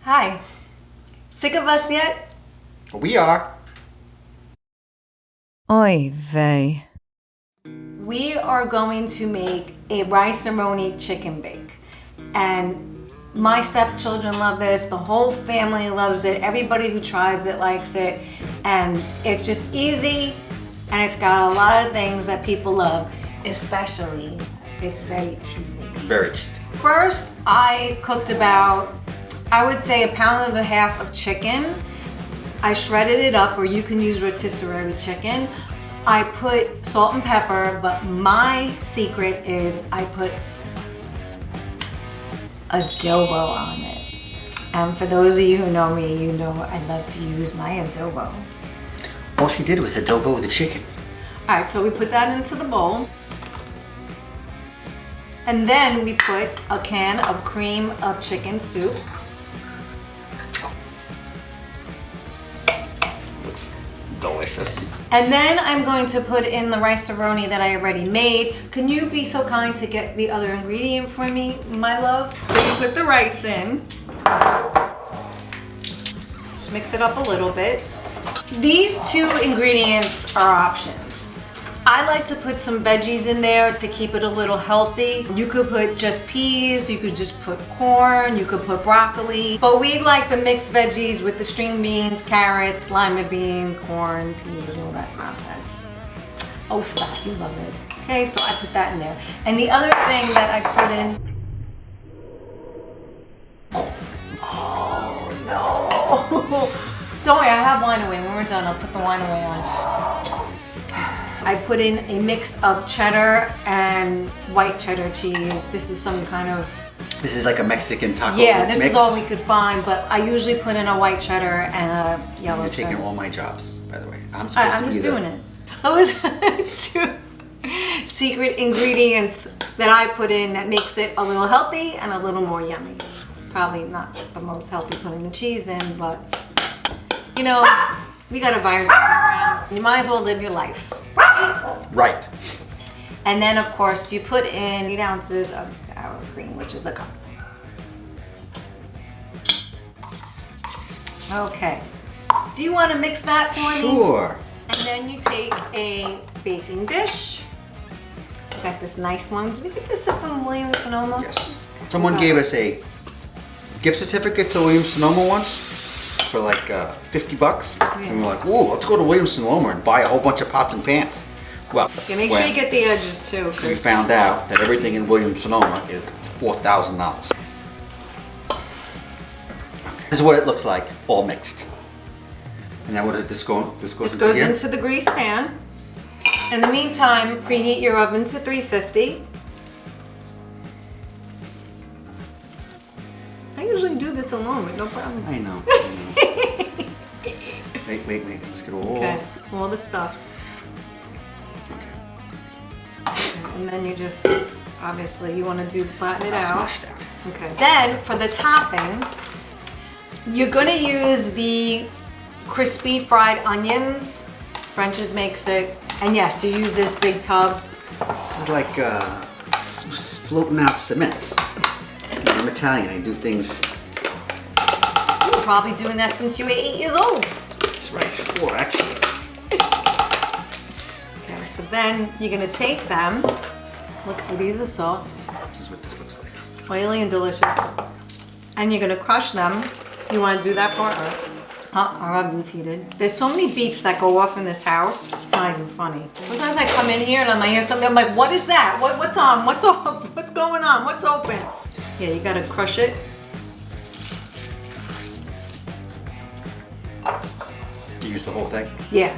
Hi. Sick of us yet? We are. Oy vey. We are going to make a Rice A Roni Chicken bake. And my stepchildren love this. The whole family loves it. Everybody who tries it likes it. And it's just easy. And it's got a lot of things that people love. Especially, it's very cheesy. Very cheesy. First, I cooked about, I would say, 1.5 pounds of chicken. I shredded it up, or you can use rotisserie chicken. I put salt and pepper, but my secret is I put adobo on it. And for those of you who know me, you know I love to use my adobo. All she did was adobo the chicken. All right, so we put that into the bowl. And then we put a can of cream of chicken soup. Looks delicious. And then I'm going to put in the Rice A Roni that I already made. Can you be so kind to get the other ingredient for me, my love? So you put the rice in. Just mix it up a little bit. These two ingredients are options. I like to put some veggies in there to keep it a little healthy. You could put just peas, you could just put corn, you could put broccoli. But we like the mixed veggies with the string beans, carrots, lima beans, corn, peas, all that nonsense. Oh, stop, you love it. Okay, so I put that in there. And the other thing that I put in, oh no. Don't worry, I have wine away. When we're done, I'll put the wine away on. I put in a mix of cheddar and white cheddar cheese. This is some kind of... This is like a Mexican taco Yeah, this mix. is all we could find, but I usually put in a white cheddar and a yellow You're cheddar. taking all my jobs, by the way. I'm I'm just doing it. Those two secret ingredients that I put in that makes it a little healthy and a little more yummy. Probably not the most healthy putting the cheese in, but you know, we got a virus going around. You might as well live your life. Right. And then of course you put in 8 ounces of sour cream, which is a cup. Okay. Do you want to mix that for me? Sure. And then you take a baking dish. Got this nice one. Did we get this from Williams Sonoma? Yes. Someone gave us a gift certificate to Williams Sonoma once for like $50. And we're like, ooh, let's go to Williams Sonoma and buy a whole bunch of pots and pans. Well, Okay, make sure you get the edges too. we found out that everything in Williams Sonoma is $4,000. This is what it looks like, all mixed. And now what does this go? This goes into the grease pan. In the meantime, preheat your oven to 350. I usually do this alone with no problem. I know. Wait. Let's get all. Okay, all the stuffs. And then you just, obviously, you want to do flatten it out. Smash it out. Okay. Then for the topping, you're going to use the crispy fried onions. French's makes it. And yes, you use this big tub. This is like floating out cement. I'm Italian. I do things. You were probably doing that since you were 8 years old. That's right. 4 actually. Okay, so then you're going to take them. Look, these are so This is what this looks like. oily and delicious. And you're going to crush them. You want to do that part? Our oven's heated. There's so many beeps that go off in this house. It's not even funny. Sometimes I come in here and I hear something. I'm like, what is that? What's on? What's off? What's going on? What's open? Yeah, you gotta crush it. You use the whole thing? Yeah.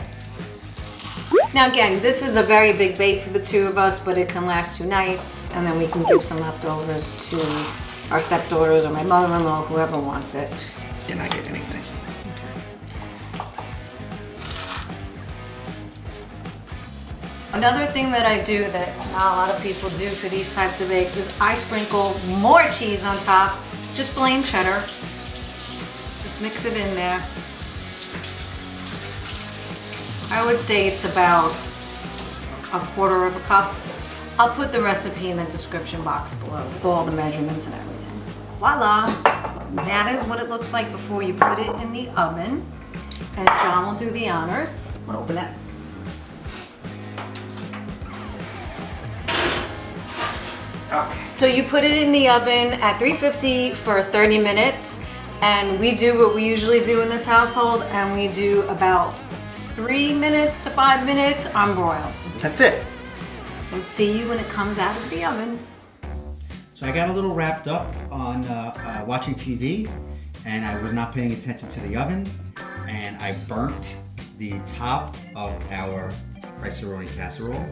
Now again, this is a very big bake for the two of us, but it can last 2 nights, and then we can give some leftovers to our stepdaughters or my mother-in-law, whoever wants it. Did not get anything. Another thing that I do that not a lot of people do for these types of eggs is I sprinkle more cheese on top, just plain cheddar. Just mix it in there. I would say it's about 1/4 cup. I'll put the recipe in the description box below with all the measurements and everything. Voila! That is what it looks like before you put it in the oven. And John will do the honors. Wanna open that? Okay. So you put it in the oven at 350 for 30 minutes. And we do what we usually do in this household, and we do about 3 minutes to 5 minutes on broil. That's it. We'll see you when it comes out of the oven. So I got a little wrapped up on watching TV, and I was not paying attention to the oven, and I burnt the top of our Rice A Roni casserole.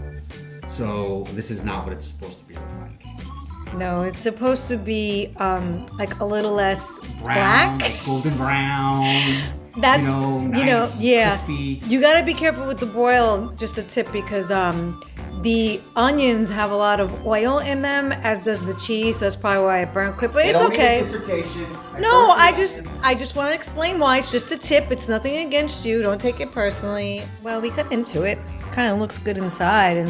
So this is not what it's supposed to be like. No, it's supposed to be like a little less Brown, black. like golden brown. That's nice, yeah. crispy. You gotta be careful with the broil. Just a tip, because the onions have a lot of oil in them, as does the cheese. So that's probably why I burnt quick. But it's okay. No, I just want to explain why. It's just a tip. It's nothing against you. Don't take it personally. Well, we cut into it. Kind of looks good inside, and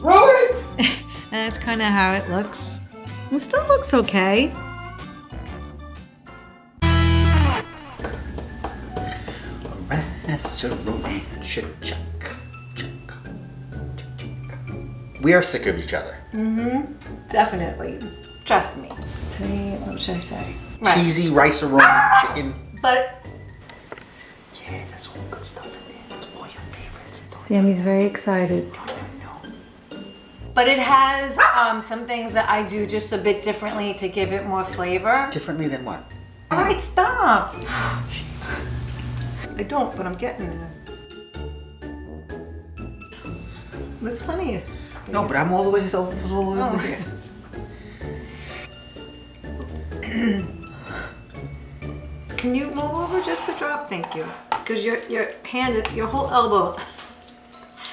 Roll it! that's kind of how it looks. It still looks okay. Rice A Roni Chicken. We are sick of each other. Definitely. Trust me. Tell you, what should I say? Cheesy Rice A Roni Chicken. But Yeah, there's all good stuff in there. It's all your favorites. Sammy's very excited. But it has some things that I do just a bit differently to give it more flavor. Differently than what? All right, stop. I don't, but I'm getting there. There's plenty of space. No, but I'm all the way over here. Can you move over just a drop? Thank you. Because your hand, your whole elbow.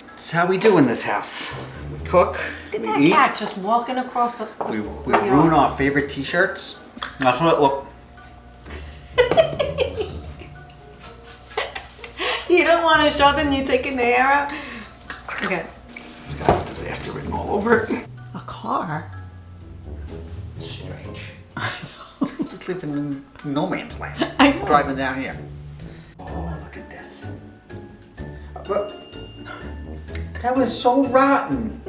That's how we do in this house. We cook, Look we at that eat, cat just walking across the we ruin our favorite t-shirts. That's what, look. You don't want to show them you taking the hair out? Okay. This has got disaster written all over it. A car? Strange. We live in no man's land. I know. Driving down here. Oh, look at this. But that was so rotten.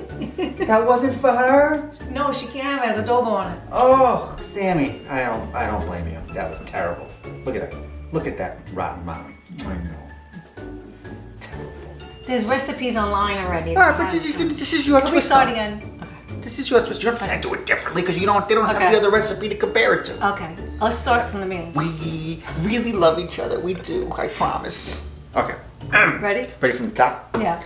That wasn't for her? No, she can't have it. It has adobo on it. Oh, Sammy, I don't blame you. That was terrible. Look at her. Look at that rotten mom. I know. There's recipes online already. All right, but this is your Can we twist. start on it. again? This is your twist. You don't have to do it differently because they don't have Okay. the other recipe to compare it to. Okay. Let's start from the beginning. We really love each other. We do. I promise. Okay. Ready? Ready from the top? Yeah.